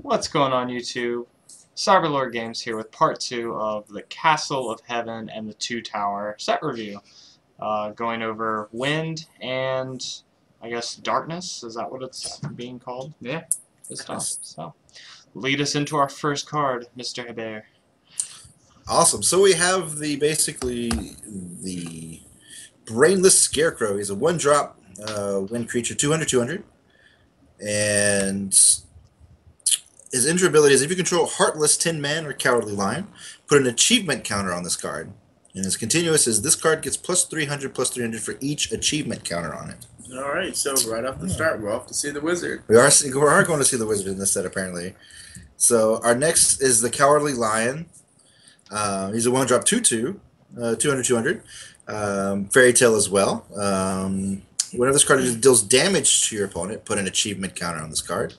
What's going on, YouTube? Cyberlord Games here with part 2 of the Castle of Heaven and the Two Tower set review. Going over Wind and, I guess, Darkness? Is that what it's being called? Yeah, good stuff. So, lead us into our first card, Mr. Hebert. Awesome. So we have basically the Brainless Scarecrow. He's a 1-drop wind creature, 200/200. And his injury ability is if you control Heartless Tin Man or Cowardly Lion, put an achievement counter on this card. And his continuous is this card gets plus 300/300 for each achievement counter on it. Alright, so right off the start, we're off to see the wizard. We are going to see the wizard in this set, apparently. So our next is the Cowardly Lion. He's a 1-drop 2/2, 200/200. Fairy Tale as well. Whenever this card deals damage to your opponent, put an achievement counter on this card.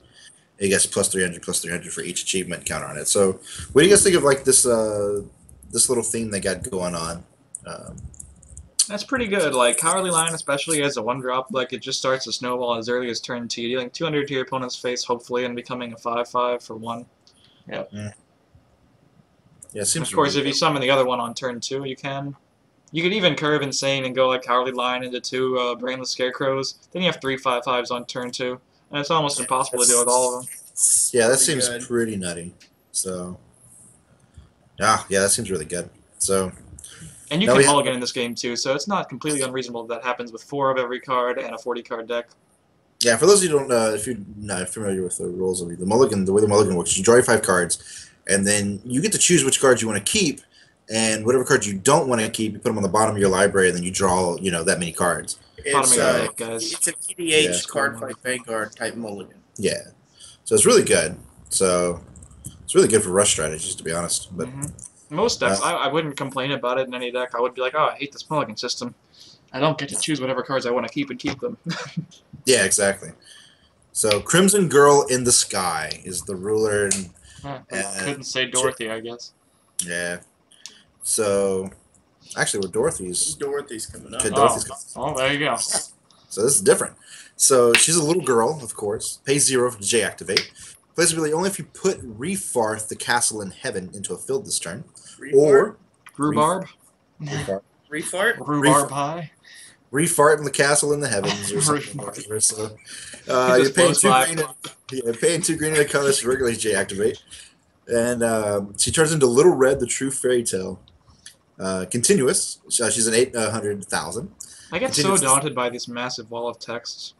It gets plus 300/300 for each achievement counter on it. So, what do you guys think of like this this little theme they got going on? That's pretty good. Like, Cowardly Lion, especially as a 1-drop, like, it just starts to snowball as early as turn 2, dealing 200 to your opponent's face, hopefully, and becoming a 5/5 for 1. Yep. Yeah, it seems. Of course, if you summon the other one on turn 2, you can. You could even curve Insane and go like Cowardly Lion into 2 Brainless Scarecrows. Then you have 3 5/5s on turn 2. And it's almost impossible to deal with all of them. Yeah, that seems pretty nutty. So, yeah, that seems really good. So, and you can mulligan in this game too, so it's not completely unreasonable if that happens with 4 of every card and a 40-card deck. Yeah, for those of you who don't, if you're not familiar with the rules of the mulligan, the way the mulligan works, you draw your 5 cards, and then you get to choose which cards you want to keep, and whatever cards you don't want to keep, you put them on the bottom of your library, and then you draw, that many cards. It's a PDH card fight Vanguard type mulligan. Yeah, so it's really good. So it's really good for rush strategies, to be honest. But most decks, I wouldn't complain about it in any deck. I would be like, oh, I hate this mulligan system. I don't get to choose whatever cards I want to keep and keep them. Yeah, exactly. So Crimson Girl in the Sky is the ruler. Couldn't say Dorothy, I guess. Yeah. So, actually, with Dorothy's coming up. Oh, there you go. So this is different. So she's a little girl, of course. Pays 0 to J-activate. Plays ability only if you put Refarth, the castle in heaven, into a field this turn. Or Rhubarb. Refart? Rhubarb High. Refart in the castle in the heavens or something. So you're paying 2 green and a color to regularly J-activate. And she turns into Little Red, the true fairy tale. Continuous. She's an 800,000. I get so daunted by this massive wall of texts.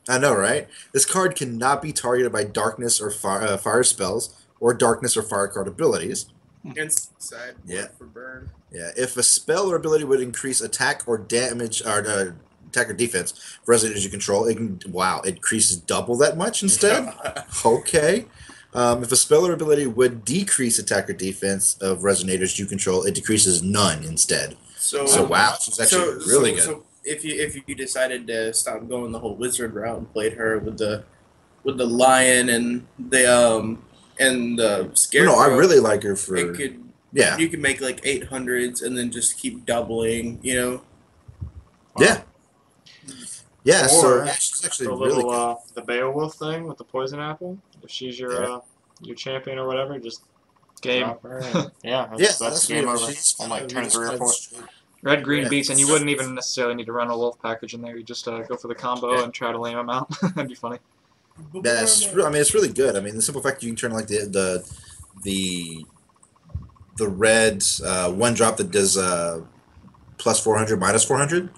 I know, right? This card cannot be targeted by darkness or fire spells or darkness or fire card abilities. Inside for burn. Yeah, if a spell or ability would increase attack or damage or attack or defense for residents you control, it increases double that much instead. Okay. If a spell or ability would decrease attack or defense of resonators you control, it decreases none instead. So wow, she's actually really good. So if you decided to stop going the whole wizard route and played her with the lion and the scarecrow, no, I really like her for. You can make like 800s and then just keep doubling. Yeah. Yeah, so she's actually really good. The Beowulf thing with the poison apple. If she's your champion or whatever, just game. That's game over on like turn 3 or 4. Red green beats, and you wouldn't even necessarily need to run a wolf package in there. You just go for the combo and try to lame them out. That'd be funny. It's really good. I mean, the simple fact you can turn like the red 1-drop that does plus 400 minus 400.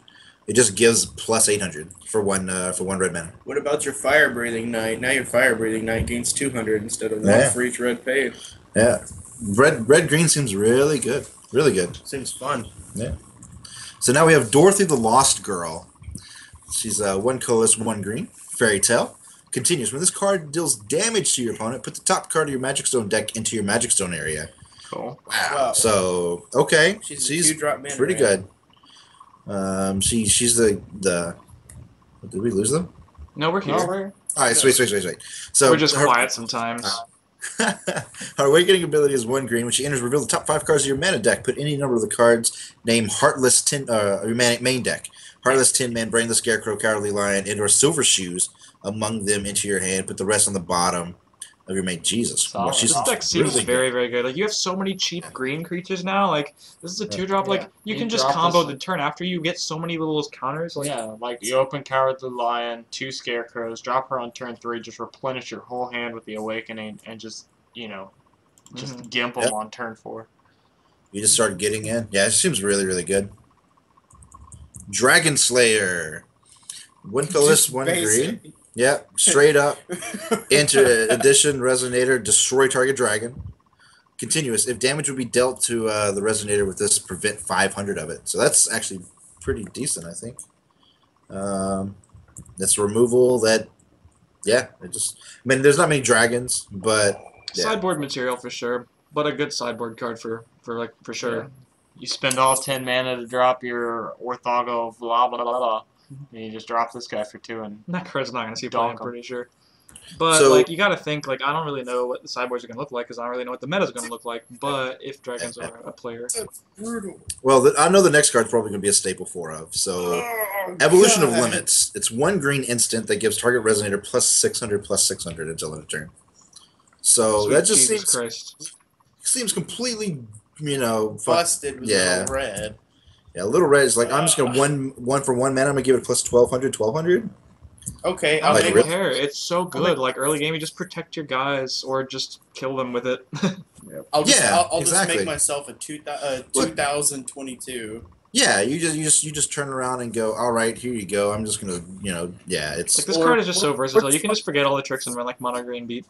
It just gives plus 800 for one red mana. What about your fire breathing knight? Now your fire breathing knight gains 200 instead of 1 for each red paid. Yeah, red green seems really good. Really good. Seems fun. Yeah. So now we have Dorothy the Lost Girl. She's 1 colorless, 1 green. Fairy Tale. Continues. When this card deals damage to your opponent, put the top card of your Magic Stone deck into your Magic Stone area. Cool. Wow. So, okay. She's pretty good. She's the did we lose them? No, we're here. All right, sweet. So we're just quiet sometimes. Her awakening ability is 1 green. When she enters, reveal the top 5 cards of your mana deck. Put any number of the cards named Heartless your main deck. Heartless Tin Man, Brainless Scarecrow, Cowardly Lion, and or Silver Shoes among them into your hand. Put the rest on the bottom of your main. Jesus, Solid. she's This deck seems really very, very good. Like, you have so many cheap green creatures now. Like, this is a 2-drop. Yeah. Like, you You can just drop combo this- the turn after you get so many little counters. Like, Yeah, like you open Cowardly Lion, 2 Scarecrows, drop her on turn 3, just replenish your whole hand with the Awakening, and just, just gimp them Yep. on turn 4. You just start getting in. Yeah, it seems really, really good. Dragon Slayer. One colorless, Just one basic. green. Yep, straight up. Into addition, Resonator, destroy target dragon. Continuous. If damage would be dealt to the Resonator with this, prevent 500 of it. So that's actually pretty decent, I think. That's removal that, yeah, it just, I mean, there's not many dragons, but yeah. sideboard material for sure. But a good sideboard card for sure. Yeah. You spend all 10 mana to drop your Orthogo blah blah blah blah, and you just drop this guy for 2 and That card's not going to see play, I'm Donk 'em. pretty sure. But, So- like, you got to think, like, I don't really know what the sideboards are going to look like because I don't really know what the meta's going to look like. But if dragons are a player. Brutal. Well, I know the next card's probably going to be a staple 4 of. So, Oh, Evolution of God. Limits. It's 1 green instant that gives target Resonator plus 600 until end of turn. So, Sweet that just Jesus seems Christ. completely, Busted with Yeah. Little Red. Yeah, Little Red is like, I'm just going to one for 1 mana, I'm going to give it plus 1200. Okay, I I'll Like, don't make really? care. It's so good. Like, early game, you just protect your guys or just kill them with it. I'll just, Yeah, I'll exactly. just make myself a 2022. Yeah, you just turn around and go, all right, here you go. I'm just going to, yeah, it's... Like, this Or- card is just so or- versatile. You can just forget all the tricks and run, like, mono green beat.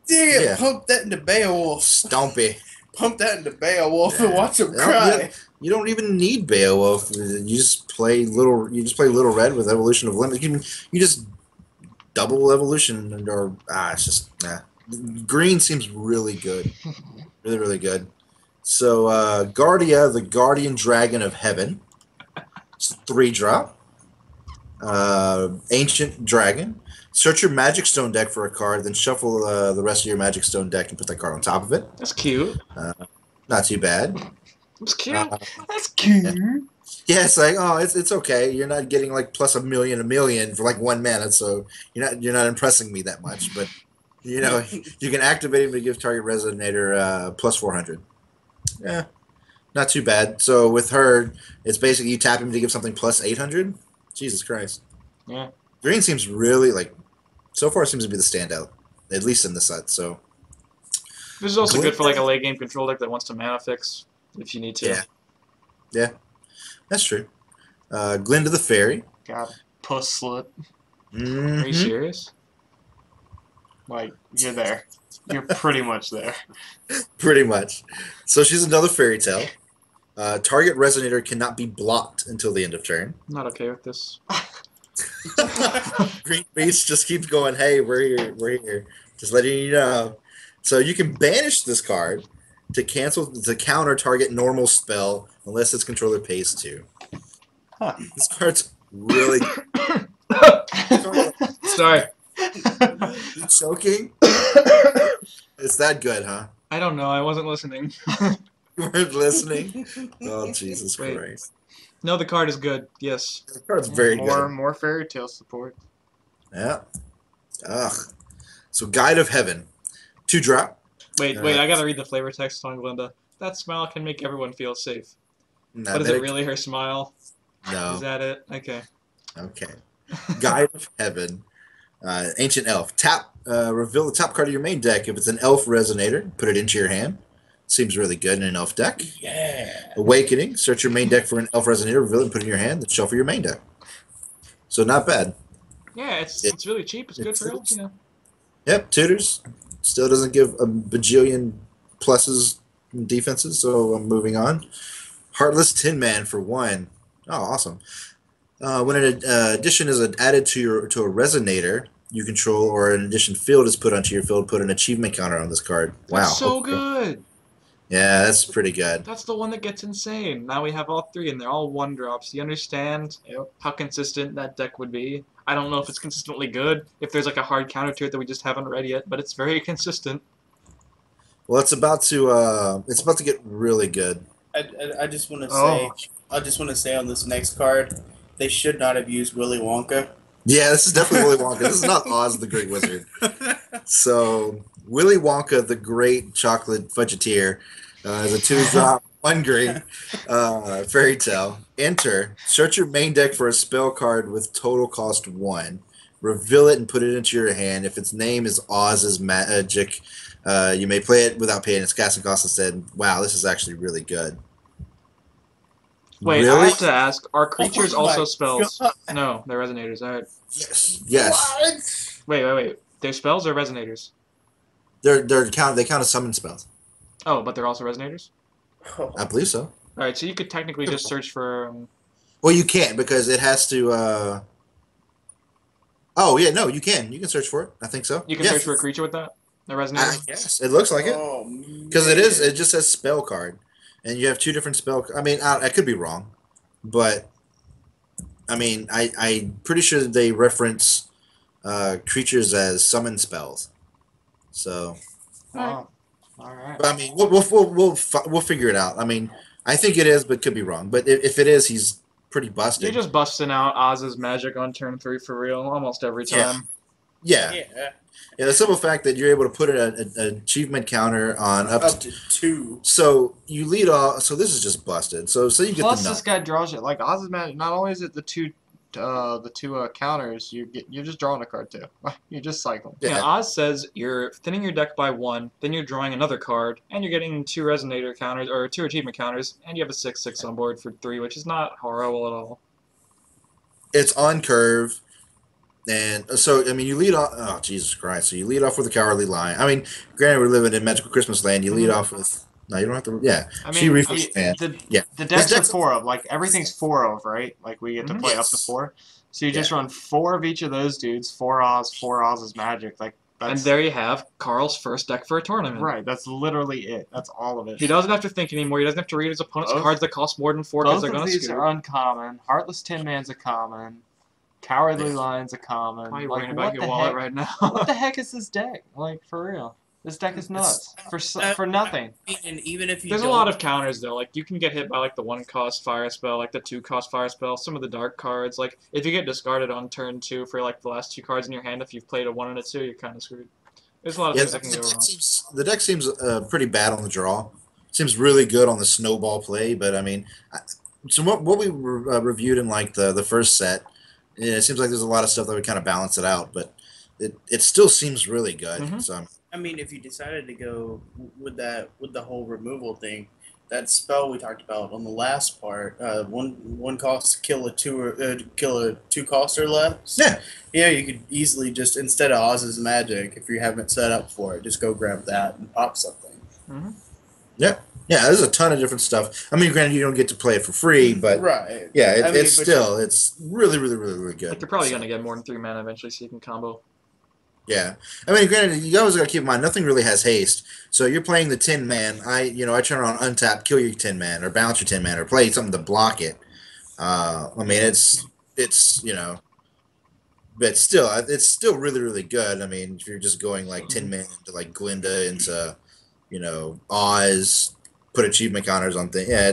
Damn, Yeah. pump that into Beowulf. Stompy. Pump that into Beowulf and watch him Yeah, cry. You don't even need Beowulf. You just play little Red with Evolution of Limit. You just double evolution it's just green seems really good. Really, really good. So Guardia, the Guardian Dragon of Heaven. It's a 3-drop. Ancient Dragon. Search your Magic Stone deck for a card, then shuffle the rest of your Magic Stone deck and put that card on top of it. That's cute. Not too bad. That's cute. that's cute. Yeah, it's like, oh, it's okay. You're not getting like plus a million for like 1 mana, so you're not impressing me that much. But you can activate him to give target Resonator plus 400. Yeah, not too bad. So with her, it's basically you tap him to give something plus 800. Jesus Christ. Yeah. Green seems really so far seems to be the standout, at least in the set. So This is also good for, like, a late game control deck that wants to mana fix if you need to. yeah, that's true. Glinda the Fairy. Got puss slut. Are you Mhm. serious? Like you're there. You're pretty much there. Pretty much. So she's another fairy tale. Target Resonator cannot be blocked until the end of turn. I'm not okay with this. Green Beast just keeps going, hey, we're here. Just letting you know. So you can banish this card to counter target normal spell unless its controller pays 2. Huh. This card's really Sorry. You choking. It's that good, huh? I don't know. I wasn't listening. You weren't listening? Oh, Jesus Wait. Christ. No, the card is good. Yes. The card's very good. More fairy tale support. Yeah. Ugh. So Guide of Heaven. 2-drop. Wait. I gotta read the flavor text on Glinda. That smile can make everyone feel safe. No, But is it really her smile? No. Is that it? Okay. Okay. Guide of Heaven. Ancient Elf. Reveal the top card of your main deck. If it's an Elf Resonator, put it into your hand. Seems really good in an Elf deck. Yeah. Awakening. Search your main deck for an Elf Resonator, reveal it, and put it in your hand. Then shuffle your main deck. So not bad. Yeah, it's really cheap. It's good for elves, you know. Yep, tutors. Still doesn't give a bajillion pluses and defenses, so I'm moving on. Heartless Tin Man for 1. Oh, awesome. When an addition is added to a Resonator you control or an addition field is put onto your field, put an achievement counter on this card. Wow. That's so okay. good. Yeah, that's pretty good. That's the one that gets insane. Now we have all 3, and they're all 1-drops. You understand how consistent that deck would be? I don't know if it's consistently good, if there's like a hard counter to it that we just haven't read yet, but it's very consistent. Well, it's about to get really good. I just want to Oh. say, on this next card, they should not have used Willy Wonka. Yeah, this is definitely Willy Wonka. This is not Oz the Great Wizard. So Willy Wonka, the Great Chocolate Fudgeteer, is a 2-drop, 1 green fairy tale. Enter. Search your main deck for a spell card with total cost 1. Reveal it and put it into your hand. If its name is Oz's Magic, you may play it without paying its casting cost instead. Wow, this is actually really good. Wait, Really? I have to ask: are creatures Oh my also spells? God. No, they're resonators. All right. Yes. Yes. What? Wait. They're spells or resonators? They count as summon spells. Oh, but they're also resonators. I believe so. All right, so you could technically just search for. Well, you can't because it has to. Oh yeah, no, you can. You can search for it. I think so. You can Yes. search for a creature with that. A I resonator. guess it looks like it Oh, because it is. It just says spell card, and you have 2 different spell. I mean, I could be wrong, but I mean, I'm pretty sure that they reference creatures as summon spells. So, Oh, all right. but I mean, we'll figure it out. I mean, I think it is, but could be wrong. But if it is, he's pretty busted. You're just busting out Oz's magic on turn 3 for real, almost every time. Yeah. Yeah. The simple fact that you're able to put an achievement counter on up Up to. to 2. So you lead off. So this is just busted. So you get Plus, the this guy draws you like Oz's Magic. Not only is it the two counters, you're just drawing a card too. You're just cycling. Yeah. Yeah, Oz says you're thinning your deck by 1, then you're drawing another card, and you're getting 2 resonator counters or 2 achievement counters, and you have a 6/6 on board for 3, which is not horrible at all. It's on curve, and so I mean you lead off. Oh Jesus Christ! So you lead off with a Cowardly Lion. I mean, granted we're living in Magical Christmas Land. You lead off with. No, you don't have to. Yeah, I she mean, refresh man. Yeah. the decks are This deck's- 4 of. Like everything's 4 of, right? Like we get to play up to Yes. 4. So you just run 4 of each of those dudes. 4 Oz, 4 Oz's Magic. Like that's And there you have Carl's first deck for a tournament. right. That's literally it. That's all of it. He doesn't have to think anymore. He doesn't have to read his opponent's Both- cards that cost more than 4 because Both they're of going to these scoop. are uncommon. Heartless Tin Man's a common. Cowardly Lion's a common. Why are you Like, worrying about what your the wallet heck? right now? What the heck is this deck? Like for real, this deck is nuts for nothing. And even if you There's a don't- lot of counters though. Like you can get hit by like the 1-cost fire spell, like the 2-cost fire spell, some of the dark cards. Like if you get discarded on turn 2 for like the last 2 cards in your hand, if you've played a 1 and a 2, you're kind of screwed. There's a lot of Yeah, things that can go wrong. the deck seems pretty bad on the draw. Seems really good on the snowball play, but I mean, so what we reviewed in like the first set, it seems like there's a lot of stuff that would kind of balance it out, but it still seems really good. Mhm. So I mean, if you decided to go with the whole removal thing, that spell we talked about on the last part, one cost kill a 2-cost or less. yeah, You could easily just, instead of Oz's Magic, if you haven't set up for it, just go grab that and pop something. yeah, there's a ton of different stuff. I mean, granted, you don't get to play it for free, but Right. yeah, I mean, it's but still it's really, really, really, really good. Like you're probably So, gonna get more than 3 mana eventually, so you can combo. Yeah, I mean, granted, you always got to keep in mind nothing really has haste. So you're playing the Tin Man. I turn on untap, kill your Tin Man, or bounce your Tin Man, or play something to block it. I mean, it's but still, it's still really, really good. I mean, if you're just going like Tin Man into like Glinda into, Oz, put achievement counters on things. Yeah,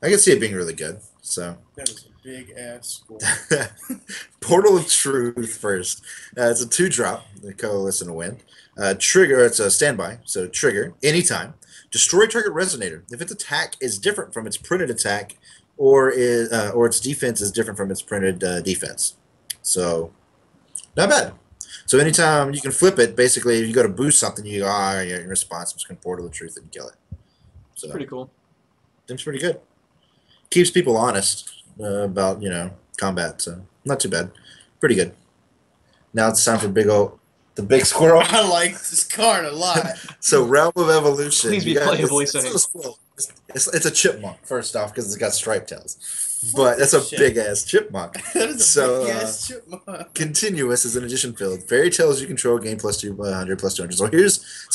I can see it being really good. So. That was a big ass score. Portal of Truth first. It's a 2-drop. The Coalesce in a Wind. Trigger. It's a standby. So trigger anytime. Destroy target resonator if its attack is different from its printed attack, or its defense is different from its printed defense. So not bad. So anytime you can flip it, basically, if you go to boost something, you go, in response, I'm just gonna Portal of Truth and kill it. So Pretty cool. seems pretty good. Keeps people honest about combat, so not too bad. Pretty good. Now it's time for the big squirrel. I like this card a lot. So Realm of Evolution. Please be You got- playably it's safe. a squirrel. It's a chipmunk first off because it's got striped tails, but it's a Shit. big ass chipmunk. That is a So, big ass chipmunk. Continuous is an addition field. Fairy tales you control gain plus 200 plus 200. So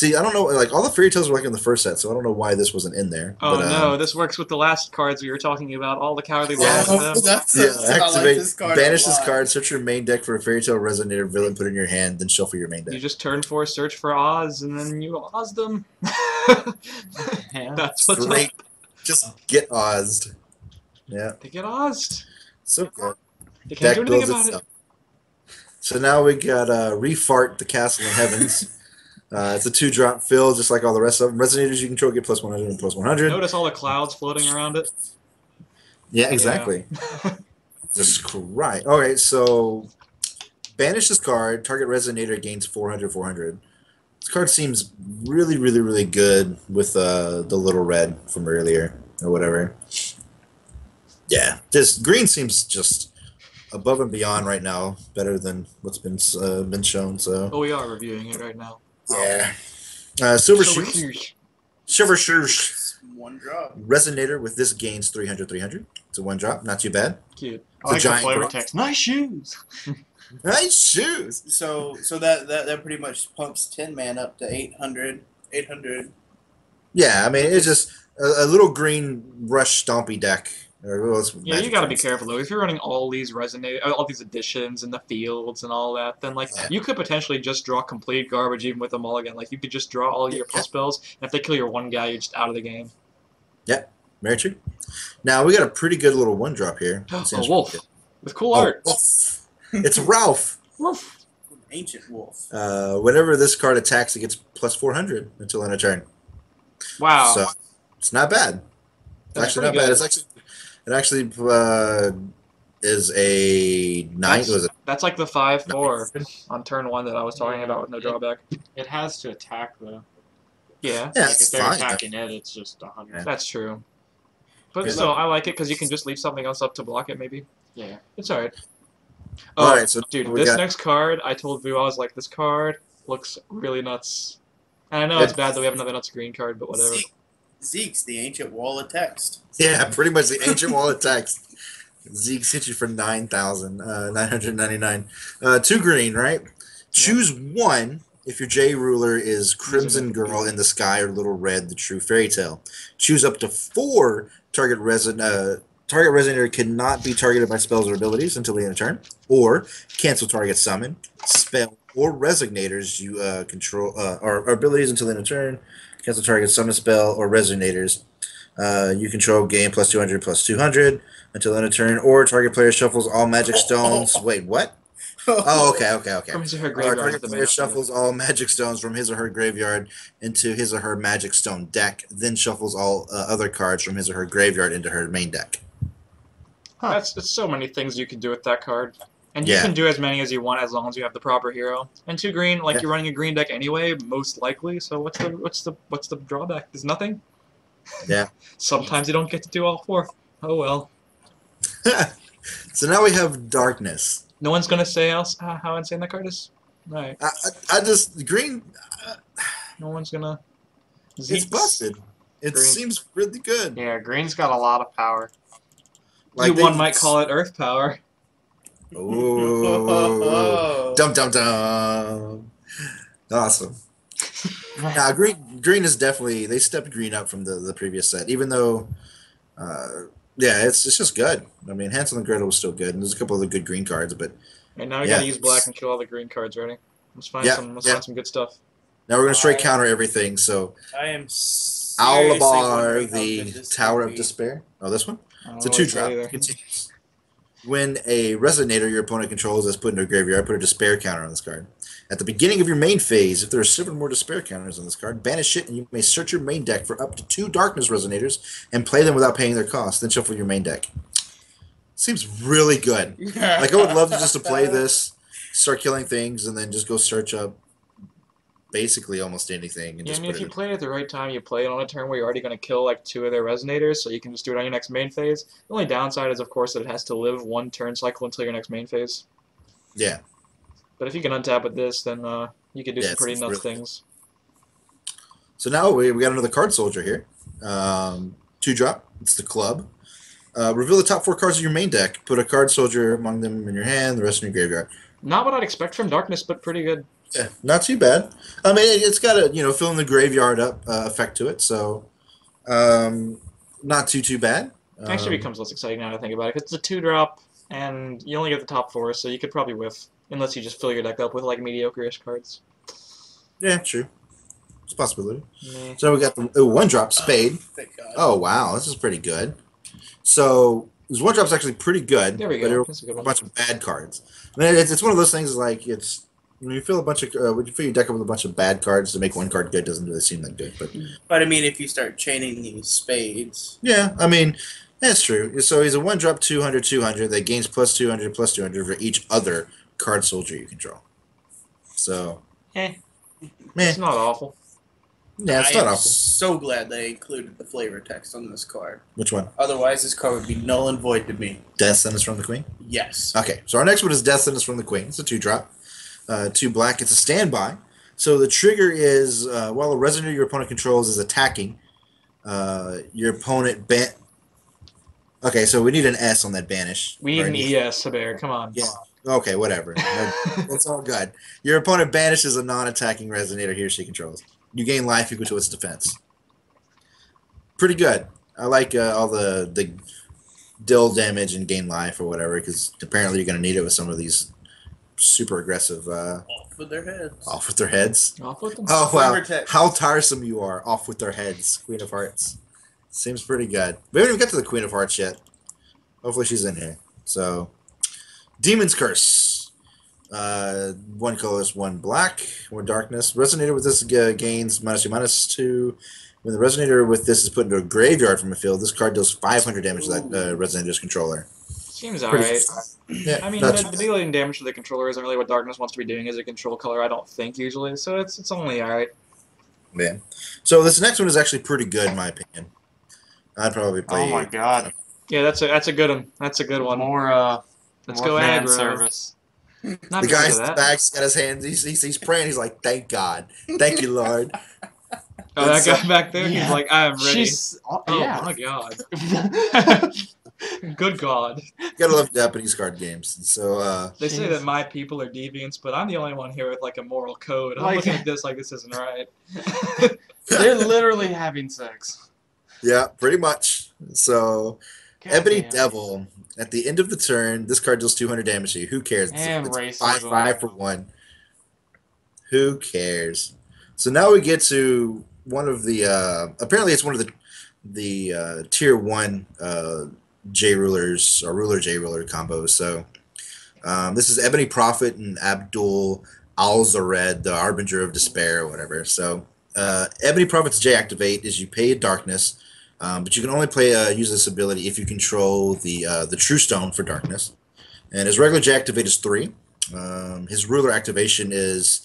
I don't know, like all the fairy tales were like in the first set, so I don't know why this wasn't in there. Oh but, no, this works with the last cards we were talking about. All the cowardly Yeah. lions. That's Yeah, I like activate. this card Banish a this lot. card. Search your main deck for a fairy tale resonator villain. Put it in your hand. Then shuffle your main You deck. just turn 4, search for Oz, and then you Oz them. Yeah. That's what's Great. up. Just get Oz'd. Yeah, They get Oz'd. so good. They can't Deck do anything builds about itself. So now we got Refart the Castle in Heavens. It's a 2-drop fill, just like all the rest of them. Resonators you control get plus 100 and plus 100. Notice all the clouds floating around it. Yeah, exactly. Just right. All right, so banish this card. Target Resonator gains 400, 400. This card seems really, really, really good with the little red from earlier or whatever. Yeah, this green seems just above and beyond right now, better than what's been shown. So Oh, we are reviewing it right now. yeah, Silver Shoes. Silver Shoes. It's 1 drop. Resonator with this gains 300, 300. It's a 1-drop, not too bad. Cute. I like the giant flavor rock. text. Nice shoes. Nice shoes. So that pretty much pumps Tin Man up to 800. 800. Yeah, I mean it's just a little green rush stompy deck. Yeah, you gotta be careful though. If you're running all these all these additions in the fields and all that, then like Yeah. you could potentially just draw complete garbage even with them all again. Like you could just draw all your plus spells, and if they kill your one guy, you're just out of the game. Very true. Now we got a pretty good little 1-drop here. A Seems wolf pretty with cool good. art. Wolf. It's Ralph. Woof. Ancient Wolf. Whenever this card attacks, it gets plus 400 until end of turn. Wow. So it's not bad. It's That's actually not pretty bad. good. It actually is a 9. Was it? That's like the 5/4 on turn 1 that I was talking about with no drawback. It has to attack though. Yeah, Yeah, Like it's if they're fine. attacking it, it's just 100. Yeah. that's true. But Yeah. still, I like it because you can just leave something else up to block it. Maybe Yeah. it's alright. All Oh, right, so dude, we this got- next card, I told Vu, I was like, this card looks really nuts. And I know it's bad that we have another nuts green card, but whatever. Zeke's the ancient wall of text. Yeah, pretty much the ancient wall of text. Zeke hit you for 9,999. 2 green, right? Choose 1 if your J ruler is Crimson Girl in the Sky or Little Red, the True Fairy Tale. Choose up to 4 target resonator cannot be targeted by spells or abilities until the end of turn, or cancel target summon, spell, or resonators you control or abilities until the end of turn. Cancel target summon spell or resonators you control gain plus 200 plus 200 until end of turn, or target player shuffles all magic stones. Wait, what? Oh, okay. From his or her Our graveyard. target with the player mana. shuffles all magic stones from his or her graveyard into his or her magic stone deck, then shuffles all other cards from his or her graveyard into her main deck. It's so many things you can do with that card. And you Yeah. can do as many as you want as long as you have the proper hero. And 2 green, like Yeah. you're running a green deck anyway, most likely. So what's the drawback? There's nothing. Yeah. Sometimes you don't get to do all 4. Oh well. So now we have darkness. No one's gonna say else how insane that card is. Alright. I just green. No one's gonna. It's Zeke's- busted. It Green. seems really good. Yeah, green's got a lot of power. One might call it Earth Power. Ooh. Dum dum dum. Awesome. Now green is definitely, they stepped green up from the previous set, even though yeah, it's just good. I mean, Hansel and Gretel was still good, and there's a couple of the good green cards, but And now we Yeah. gotta use black and kill all the green cards. Ready? Let's find Yeah, some. Let's yeah. find some good stuff. now we're gonna straight counter everything. So I am seriously Alabar, wondering how the good this Tower could of be. Despair. Oh, this one? I don't It's a know what to 2-drop. say either. Continues. When a resonator your opponent controls is put into a graveyard, put a despair counter on this card. At the beginning of your main phase, if there are 7 more despair counters on this card, banish it, and you may search your main deck for up to 2 darkness resonators and play them without paying their cost. Then shuffle your main deck. Seems really good. Like, I would love to just to play this, start killing things, and then just go search up basically almost anything. And Yeah, I just mean, put if it you in. play it at the right time, you play it on a turn where you're already going to kill like 2 of their resonators, so you can just do it on your next main phase. The only downside is, of course, that it has to live 1 turn cycle until your next main phase. Yeah. But if you can untap with this, then you can do Yeah, some pretty it's nuts really things. So now we got another card soldier here. 2-drop. It's the club. Reveal the top 4 cards of your main deck. Put a card soldier among them in your hand, the rest in your graveyard. Not what I'd expect from Darkness, but pretty good. Yeah, not too bad. I mean, it's got a filling the graveyard up effect to it, so not too bad. It actually becomes less exciting now that I think about it. 'Cause it's a 2-drop, and you only get the top 4, so you could probably whiff. Unless you just fill your deck up with like mediocre-ish cards. Yeah, true. It's a possibility. Meh. So we got the 1-drop spade. Thank God. Oh wow, this is pretty good. So This one drop's actually pretty good, There we but go. it That's a good a one. bunch of bad cards. I mean, it's one of those things like it's when you fill a bunch of when you fill your deck up with a bunch of bad cards to make one card good doesn't really seem that good. But I mean, if you start chaining these spades, Yeah, I mean that's true. So he's a one drop 200 that gains plus 200 for each other card soldier you control. So Eh. meh. It's not awful. Yeah, it's I not am awful. so glad they included the flavor text on this card. Which one? Otherwise, this card would be null and void to me. Death Sentence from the Queen? Yes. Okay, so our next one is Death Sentence from the Queen. It's a 2-drop. 2 black. It's a standby. So the trigger is while a resident your opponent controls is attacking, your opponent Okay, so we need an S on that banish. We need Or an ES, Bear. Come on. Yeah. Okay, whatever. It's all good. Your opponent banishes a non-attacking resonator he or she controls. You gain life equal to its defense. Pretty good. I like all the dill damage and gain life or whatever, because apparently you're going to need it with some of these super aggressive Off with their heads. off with their heads. Off with them. Oh, wow. Flavor text. How tiresome you are. Off with their heads. Queen of Hearts. Seems pretty good. We haven't even got to the Queen of Hearts yet. Hopefully she's in here. So, Demon's Curse. 1 colorless, 1 black, 1 darkness. Resonator with this gains -2/-2. When the resonator with this is put into a graveyard from a field, this card deals 500 damage to that resonator's controller. Seems alright. Yeah, I mean, that's- the dealing damage to the controller isn't really what Darkness wants to be doing as a control color, I don't think, usually. So it's only alright. yeah. So this next one is actually pretty good, in my opinion. I'd probably play. Oh my god. Yeah, that's a good one. That's a good one. More Let's more go fan aggro. service. Not The because guy's of that. back's got his hands. He's praying. He's like, "Thank God, thank you, Lord." Oh, that guy back there? Yeah. He's like, I am ready. She's Oh yeah. my god. Good god. Gotta love Japanese card games. So, They say Jeez. that my people are deviants, but I'm the only one here with like a moral code. I'm Like- looking at this like this isn't right. They're literally having sex. yeah, pretty much. So, God Ebony damn. Devil. At the end of the turn, this card deals 200 damage to you. Who cares? And It's racism. 5/5 for 1. Who cares? So now we get to one of the. Apparently, it's one of the tier 1 J rulers or ruler J ruler combos. So this is Ebony Prophet and Abdul Alhazred, the Arbinger of Despair, or whatever. So Ebony Prophet's J activate is you pay a darkness. But you can only use this ability if you control the True Stone for darkness. And his regular J activate is 3. His ruler activation is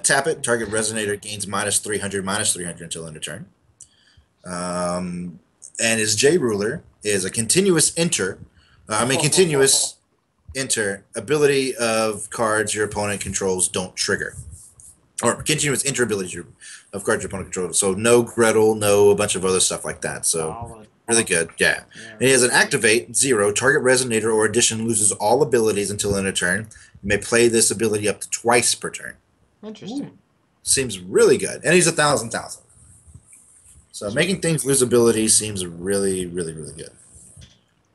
tap it, target resonator gains -300 until end of turn. And his J ruler is a continuous enter. Continuous enter ability of cards your opponent controls don't trigger. Or continuous enter abilities of cards your opponent controls. So no Gretel, no a bunch of other stuff like that. So Solid. really good, yeah. Yeah. And he has an activate 0. Target resonator or addition loses all abilities until end of turn. You may play this ability up to twice per turn. Interesting. Seems really good, and he's 1,000,000. So making things lose abilities seems really, really, really good.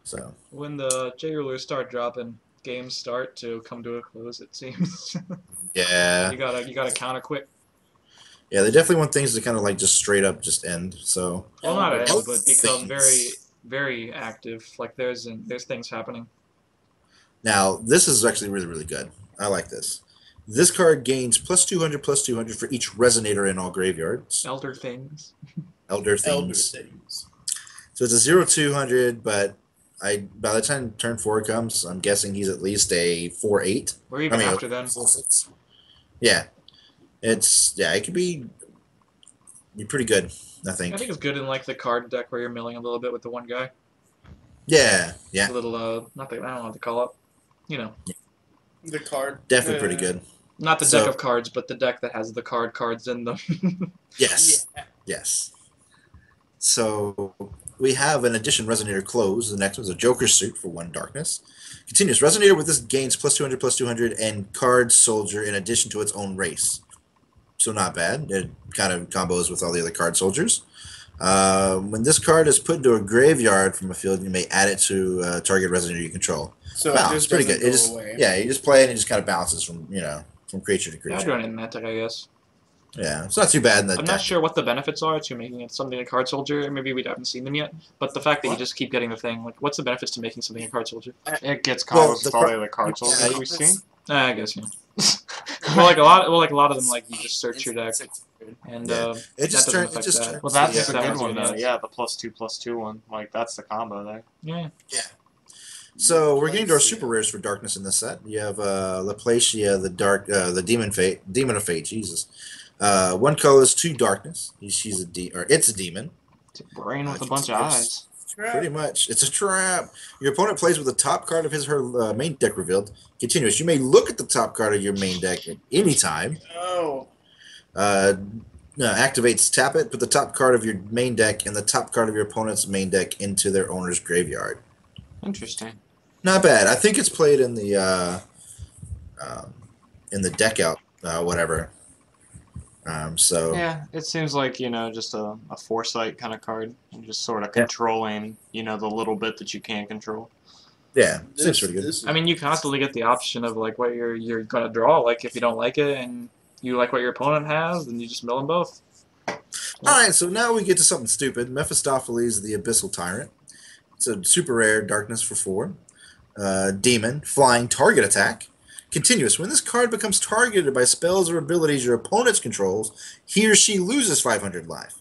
So When the J rulers start dropping, games start to come to a close. It seems. yeah, you gotta counter quick. yeah, they definitely want things to kind of like just straight up just end. So Well, not end, Oh, but become very, things. very active. Like there's things happening. now this is actually really, really good. I like this. This card gains +200/+200 for each resonator in all graveyards. Elder things. Elder Elder things. things. So it's a 0/200, but by the time turn 4 comes, I'm guessing he's at least a 4/8. Or even I mean, after then. 4/6. Yeah, it could be pretty good. I think. I think it's good in like the card deck where you're milling a little bit with the one guy. Yeah, A little not the, I don't know what to call it. You know, The card. definitely pretty good. not the So- deck of cards, but the deck that has the cards in them. Yes, Yeah. yes. So we have an addition resonator close. The next one's a Joker suit for 1 darkness. Continuous resonator with this gains +200/+200 and card soldier in addition to its own race. So not bad. It kind of combos with all the other card soldiers. When this card is put into a graveyard from a field, you may add it to target resonator you control. So Wow, it it's just pretty doesn't good. It go just away. you just play it and it just kind of bounces from from creature to Yeah, I'd creature. run it in that deck, I guess. Yeah, it's not too bad in the I'm deck. not sure what the benefits are to making it something a card soldier. Maybe we haven't seen them yet. But the fact that you just keep getting the thing, like, what's the benefits to making something a card soldier? It gets Well, combos the with all the other card yeah, soldiers we've seen. I guess, yeah. Well, like a lot of them, like you just search your deck, and Yeah. It that just doesn't turns. It affect just that. turns. Well, that's yeah. a that good one's one, good, though. yeah. Yeah, the +2/+2 one. Like, that's the combo there. Yeah. So we're getting to our super rares for darkness in this set. You have Laplacia, the demon of fate. Jesus, one color is 2 darkness. She's it's a demon. It's a brain with a bunch of eyes. Pretty much, it's a trap. Your opponent plays with the top card of her main deck revealed. Continuous. You may look at the top card of your main deck at any time. Oh. Activates, tap it, put the top card of your main deck and the top card of your opponent's main deck into their owner's graveyard. Interesting. Not bad. I think it's played in the deck out, whatever. So Yeah, it seems like, just a foresight kind of card. And just sort of controlling, the little bit that you can control. yeah, seems pretty good. I mean, you constantly get the option of like what you're gonna draw. Like if you don't like it and you like what your opponent has, then you just mill them both. All right, so now we get to something stupid. Mephistopheles, the Abyssal Tyrant. It's a super rare, darkness for 4. Demon, flying, target attack. Continuous. When this card becomes targeted by spells or abilities your opponent controls, he or she loses 500 life.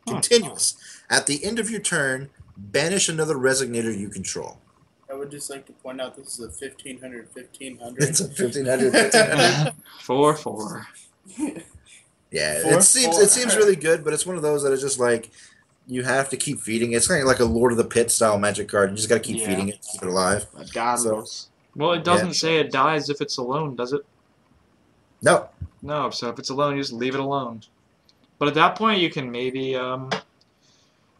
Continuous. At the end of your turn, banish another resignator you control. I would just like to point out this is a 1500. It's a 1500. 4/4. Yeah, Four, it seems really good, but it's one of those that is just like you have to keep feeding it. It's kind of like a Lord of the Pit style magic card. You just got to keep feeding it, keep it alive. God So- knows. Well, it doesn't say it dies if it's alone, does it? No, No. So if it's alone, you just leave it alone. But at that point, you can maybe I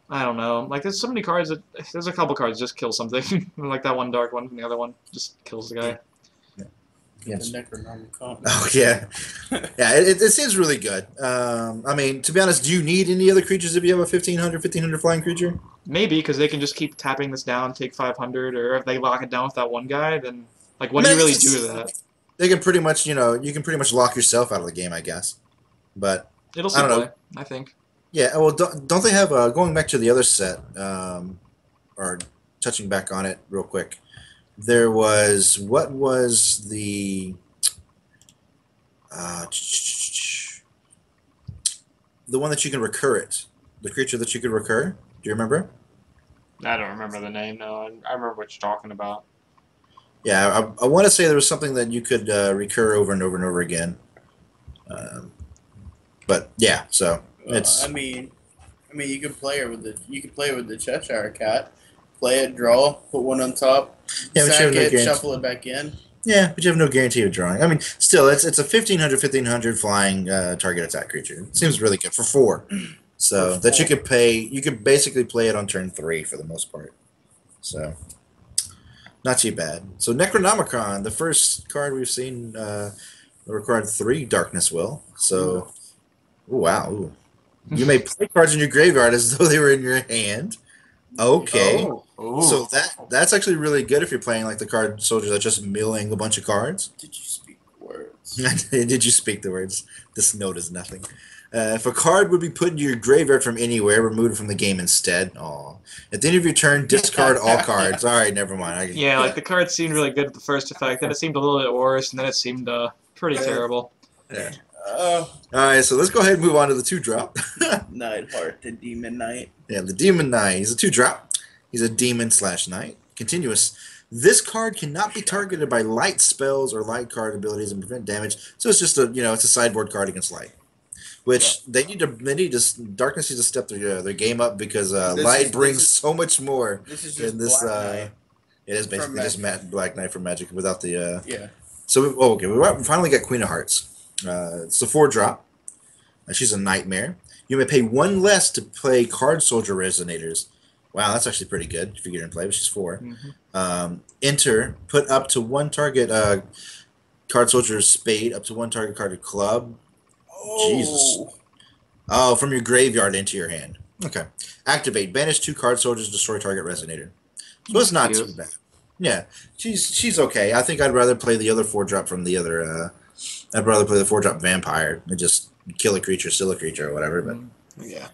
don't know. Like there's so many cards that there's a couple cards just kill something. Like that one dark one, and the other one just kills the guy. yes. The Necronomicon. Oh yeah, yeah. It seems really good. I mean, to be honest, do you need any other creatures if you have a 1500 flying creature? Maybe because they can just keep tapping this down, take 500, or if they lock it down with that one guy, then like what do you really do with that? They can pretty much, you can pretty much lock yourself out of the game, I guess. But It'll I don't still know. play, I think. yeah, well, don't they have going back to the other set, or touching back on it real quick? There was what was the one that you can recur it, the creature that you could recur. Do you remember? I don't remember the name, no. I remember what you're talking about. Yeah, I want to say there was something that you could recur over and over and over again. But yeah, so it's. I mean, you can play it with the Cheshire Cat. Play it, draw, put one on top, Yeah, but you sack have no it, guarantee. shuffle it back in. Yeah, but you have no guarantee of drawing. I mean, still, it's a 1500 flying target attack creature. It seems really good for 4. So For that you 4. could pay. You could basically play it on turn 3 for the most part. So not too bad. So Necronomicon, the first card we've seen, required 3 Darkness Will. So, ooh, wow. Ooh. You may play cards in your graveyard as though they were in your hand. Okay. Oh. So that's actually really good if you're playing like the card soldier that's just milling a bunch of cards. Did you speak words? Did you speak the words? This note is nothing. If a card would be put into your graveyard from anywhere, remove it from the game instead. Aw. At the end of your turn, discard all cards. All right, never mind. Yeah, like the card seemed really good at the first effect, then it seemed a little bit worse, and then it seemed pretty terrible. Yeah. Oh, All right, so let's go ahead and move on to the 2-drop. Nightheart, the Demon Knight. Yeah, the Demon Knight. He's a 2-drop. He's a demon/knight. Continuous. This card cannot be targeted by light spells or light card abilities and prevent damage. So it's just it's a sideboard card against light. Which they need to darkness needs to step their game up because light brings so much more This is just in this. Black Knight. It is basically just Black Knight from Magic without the. Yeah. So we finally got Queen of Hearts. It's a 4-drop. She's a nightmare. You may pay 1 less to play Card Soldier Resonators. Wow, that's actually pretty good if you get her in play, but she's 4. Mm-hmm. Enter, put up to 1 target Card Soldier Spade, up to 1 target card club. Oh. Jesus. Oh, from your graveyard into your hand. Okay. Activate, banish 2 Card Soldiers, destroy target Resonator. So it's not too bad. Yeah, she's okay. I think I'd rather play the other 4-drop from the other. I'd rather play the 4-drop Vampire. kill a creature, steal a creature, or whatever. But Yeah.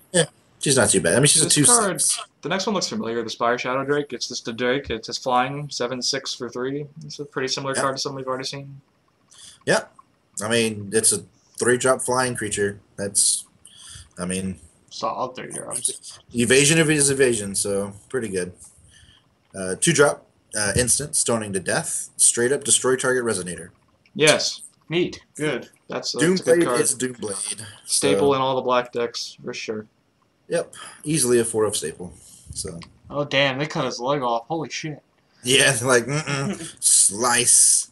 she's not too bad. I mean, she's a This 2/6. card, the next one looks familiar. The Spire Shadow Drake. It's just a Drake. It's just flying 7/6 for 3. It's a pretty similar Yeah. card to something we've already seen. I mean, it's a 3-drop flying creature. That's, I mean, Solid 3 drops. evasion of it is evasion, so pretty good. 2-drop, instant, stoning to death. Straight up destroy target resonator. Yes, Neat. Good. that's a good Doomblade card. is Doomblade. Staple So, in all the black decks for sure. yep, easily a 4 of staple. So, Oh, damn. They cut his leg off. Holy shit. yeah, like, slice.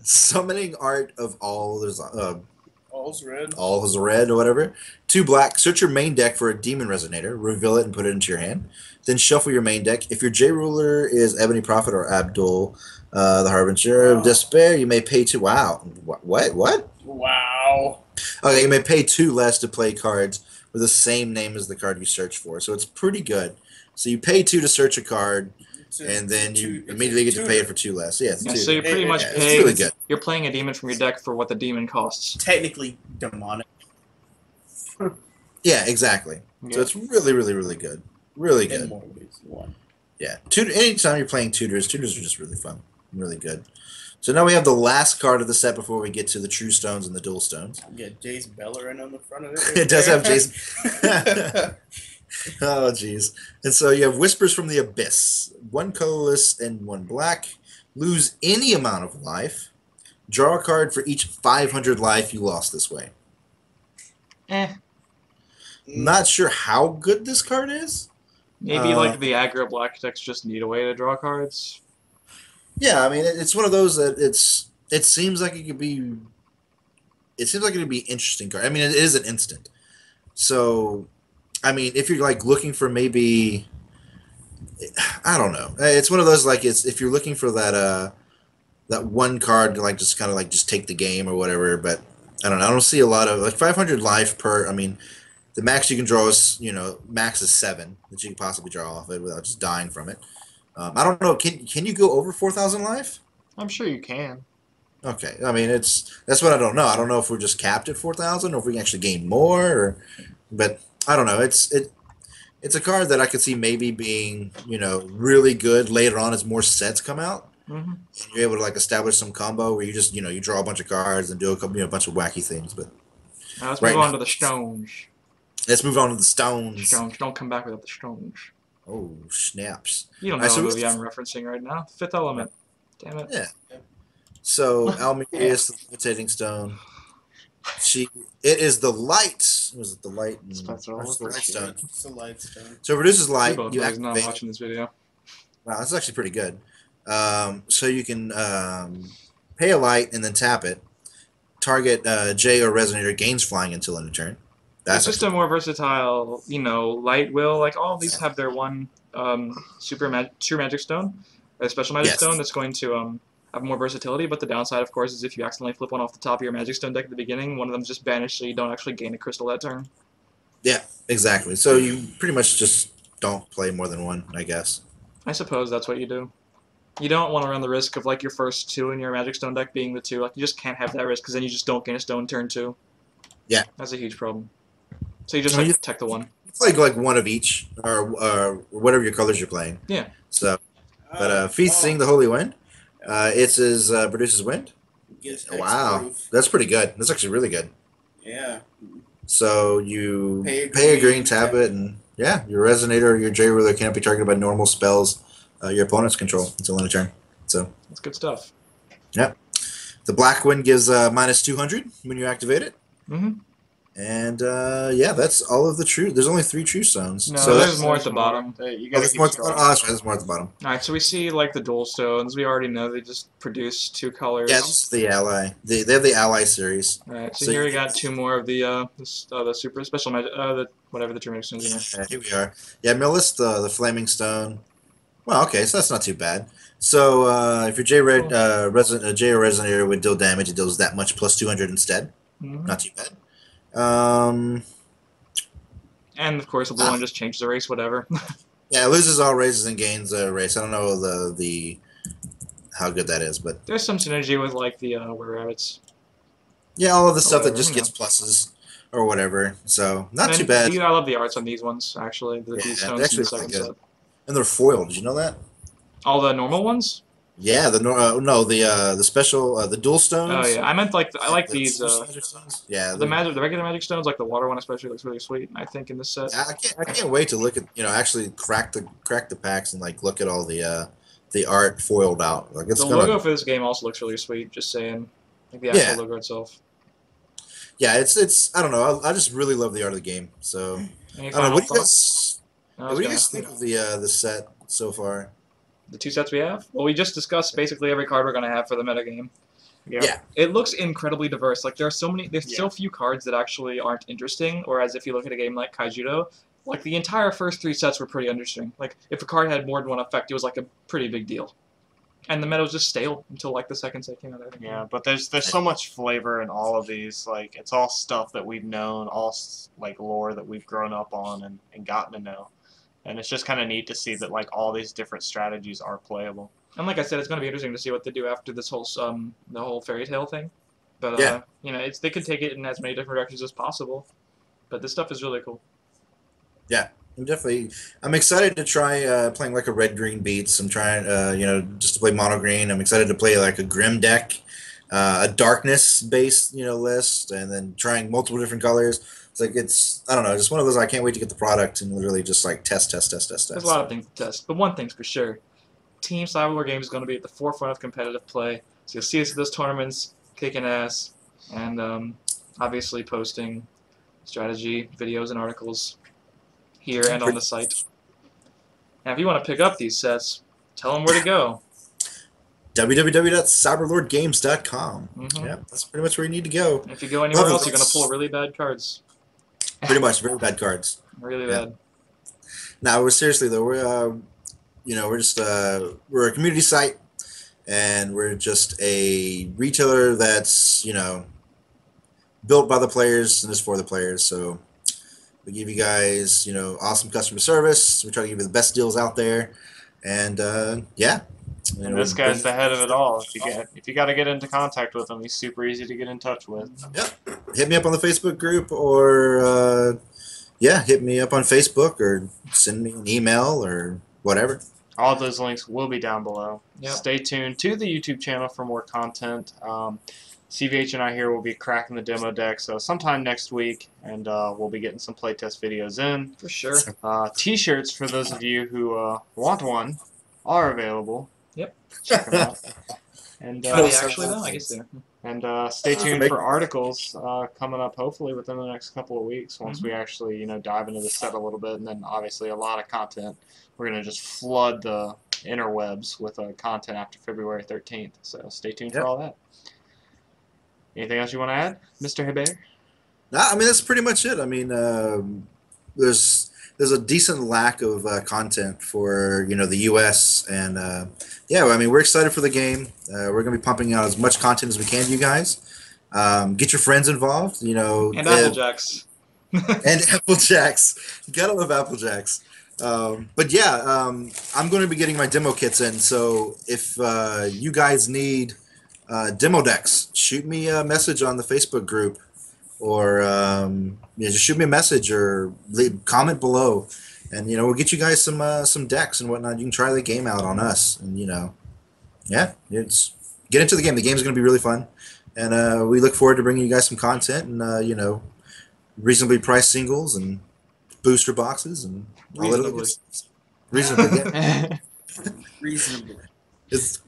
Summoning art of all. There's All's red. all is red or whatever. 2 black. Search your main deck for a demon resonator. Reveal it and put it into your hand. Then shuffle your main deck. If your J ruler is Ebony Prophet or Abdul, the Harbinger of Despair, you may pay 2. Wow. What? Wow. Okay, you may pay 2 less to play cards with the same name as the card you search for. So it's pretty good. So you pay 2 to search a card, and then you immediately get to pay it for 2 less. Yeah, it's Yeah, 2. so you're pretty much It's paying. really good. You're playing a demon from your deck for what the demon costs. Technically demonic. Yeah, exactly. Yeah. So it's really, really, really good. Really In good. more ways than one. Yeah. Anytime you're playing tutors are just really fun. Really good. So now we have the last card of the set before we get to the true stones and the dual stones. You got Jace Bellerin on the front of it. It does have Jason. Oh, jeez. And so you have Whispers from the Abyss. 1 colorless and 1 black. Lose any amount of life. Draw a card for each 500 life you lost this way. Eh. Not sure how good this card is. Maybe like the aggro black decks just need a way to draw cards. Yeah, I mean, it's one of those that it seems like it could be. It seems like it'd be interesting card. I mean, it is an instant. So, I mean, if you're like looking for maybe, I don't know. It's one of those like it's if you're looking for that one card to like just kind of like just take the game or whatever. But I don't know. I don't see a lot of like 500 life per. I mean, the max you can draw is max is 7 that you can possibly draw off it without just dying from it. I don't know. Can you go over 4,000 life? I'm sure you can. Okay, I mean that's what I don't know. I don't know if we're just capped at 4,000 or if we can actually gain more. But I don't know. It's a card that I could see maybe being really good later on as more sets come out. Mm-hmm. And you're able to like establish some combo where you just you draw a bunch of cards and do a bunch of wacky things. But Now let's Right move on now. to the stones. let's move on to the stones. Stones don't come back without the stones. Oh snaps! You don't know Alright, so the who's movie I'm referencing right now. Fifth Element. Damn it. Yeah. So Almerius, the levitating stone. It is the light. Was it the light? Spectral. Or the light stone. It's a light stone. So it reduces You light. both You know he's not activate. watching this video. Wow, that's actually pretty good. So you can pay a light and then tap it. Target J or Resonator gains flying until end of turn. It's just a more versatile, light will. Like all of these have their one true magic stone, a special magic Yes. stone that's going to have more versatility. But the downside, of course, is if you accidentally flip one off the top of your magic stone deck at the beginning, one of them's just banished, so you don't actually gain a crystal that turn. Yeah, exactly. So you pretty much just don't play more than one, I guess. I suppose that's what you do. You don't want to run the risk of like your first 2 in your magic stone deck being the 2. Like you just can't have that risk because then you just don't gain a stone turn 2. Yeah. That's a huge problem. So you just No, like you- protect the one. It's like one of each, or whatever your colors you're playing. Yeah. So, but feasting the holy wind, it says produces wind. Gets Wow, hexproof. that's pretty good. That's actually really good. Yeah. So you Pay a pay a green, green, tap it, and yeah, your resonator or your J ruler can't be targeted by normal spells your opponents control until end of turn. So That's good stuff. the black wind gives minus 200 when you activate it. Mm-hmm. And yeah, that's all of the true. There's only 3 true stones. No, so there's more at the bottom. You oh, gotta there's keep more. At the, going. oh, that's right. There's more at the bottom. All right, so we see like the dual stones. We already know they just produce 2 colors. Yeah, this is the ally. They have the ally series. All right, so So here you- we got 2 more of the super special magic, whatever the true magic stones are. Here we are. Yeah, Millis, the flaming stone. Well, okay, so that's not too bad. So if your J or resonator would deal damage, it deals that much plus 200 instead. Mm-hmm. Not too bad. And of course, the blue one just changes the race, whatever. Yeah, it loses all races and gains a race. I don't know the how good that is, but There's some synergy with like the were rabbits. yeah, all of the stuff that whatever, just you gets pluses. or whatever. So not And too bad. I love the arts on these ones actually. These Yeah, stones they're from the actually second really set. good. And they're foiled. Did you know that? All the normal ones. Yeah, the special the dual Oh stones. yeah, I meant like I like The these. super magic stones. Yeah, The regular magic stones, like the water one especially, looks really sweet. I think in this set. yeah, I can't wait to look at actually crack the packs and like look at all the art foiled out. Like it's The gonna logo for this game also looks really sweet. Just saying, like the actual yeah logo itself. yeah it's I don't know I just really love the art of the game. So Any I don't know final what do you thoughts? guys I what was do you gonna guys ask think of the set so far? the two sets we have. Well, we just discussed basically every card we're gonna have for the metagame. Yep. Yeah, It looks incredibly diverse. Like there are so many, there's Yeah. so few cards that actually aren't interesting. Whereas if you look at a game like Kaijudo, like the entire first three sets were pretty interesting. Like if a card had more than one effect, it was like a pretty big deal. And the meta was just stale until like the second set came out. I think. Yeah, but there's so much flavor in all of these. Like it's all stuff that we've known, like lore that we've grown up on and gotten to know. And it's just kind of neat to see that like all these different strategies are playable. And like I said, it's going to be interesting to see what they do after this whole the whole fairy tale thing. But Yeah. they could take it in as many different directions as possible. But this stuff is really cool. I'm excited to try playing like a red green beats. I'm trying just to play mono green. I'm excited to play like a grim deck, a darkness based list, and then trying multiple different colors. It's I don't know, just one of those. I can't wait to get the product and literally just like test. There's a lot of things to test. But one thing's for sure. Team Cyberlore Games is going to be at the forefront of competitive play. So you'll see us at those tournaments, kicking ass, and obviously posting strategy videos and articles here and on the site. Now, if you want to pick up these sets, tell them where to go. www.cyberlordgames.com. Mhm. Yeah, that's pretty much where you need to go. And if you go anywhere Love else, you're going to those. pull really bad cards. Pretty much, very bad cards. Really Yeah. bad. Now, we're seriously though, we're just we're a community site, and we're just a retailer that's built by the players and is for the players. So we give you guys awesome customer service. We try to give you the best deals out there, and yeah. And this guy's the head of it all. If you got to get into contact with him, he's super easy to get in touch with. Yep. Hit me up on the Facebook group, or hit me up on Facebook, or send me an email or whatever. All of those links will be down below. Yep. Stay tuned to the YouTube channel for more content. CVH and I here will be cracking the demo deck, so sometime next week, and we'll be getting some playtest videos in. For sure. T-shirts for those of you who want one are available. Yep. Check them out. And Are they actually though? I guess they're. and stay tuned for articles coming up hopefully within the next couple of weeks once we actually dive into the set a little bit, and then obviously a lot of content. We're gonna just flood the interwebs with content after February 13th. So stay tuned for all that. Anything else you want to add, Mr. Hebert? No, I mean that's pretty much it. I mean, there's a decent lack of content for the U.S. and yeah, I mean we're excited for the game. We're gonna be pumping out as much content as we can to you guys. Get your friends involved. And Applejacks. And Applejacks. You gotta love Applejacks. But yeah, I'm going to be getting my demo kits in. So if you guys need demo decks, shoot me a message on the Facebook group, or just shoot me a message or comment below, and we'll get you guys some decks and whatnot. You can try the game out on us, and yeah, it's get into the game. The game's going to be really fun, and we look forward to bringing you guys some content and reasonably priced singles and booster boxes and all that other good stuff. Reasonably, yeah. Reasonably. It's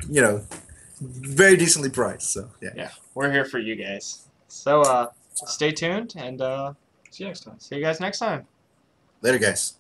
very decently priced. So yeah. We're here for you guys. So stay tuned and See you next time. see you guys next time. Later, guys.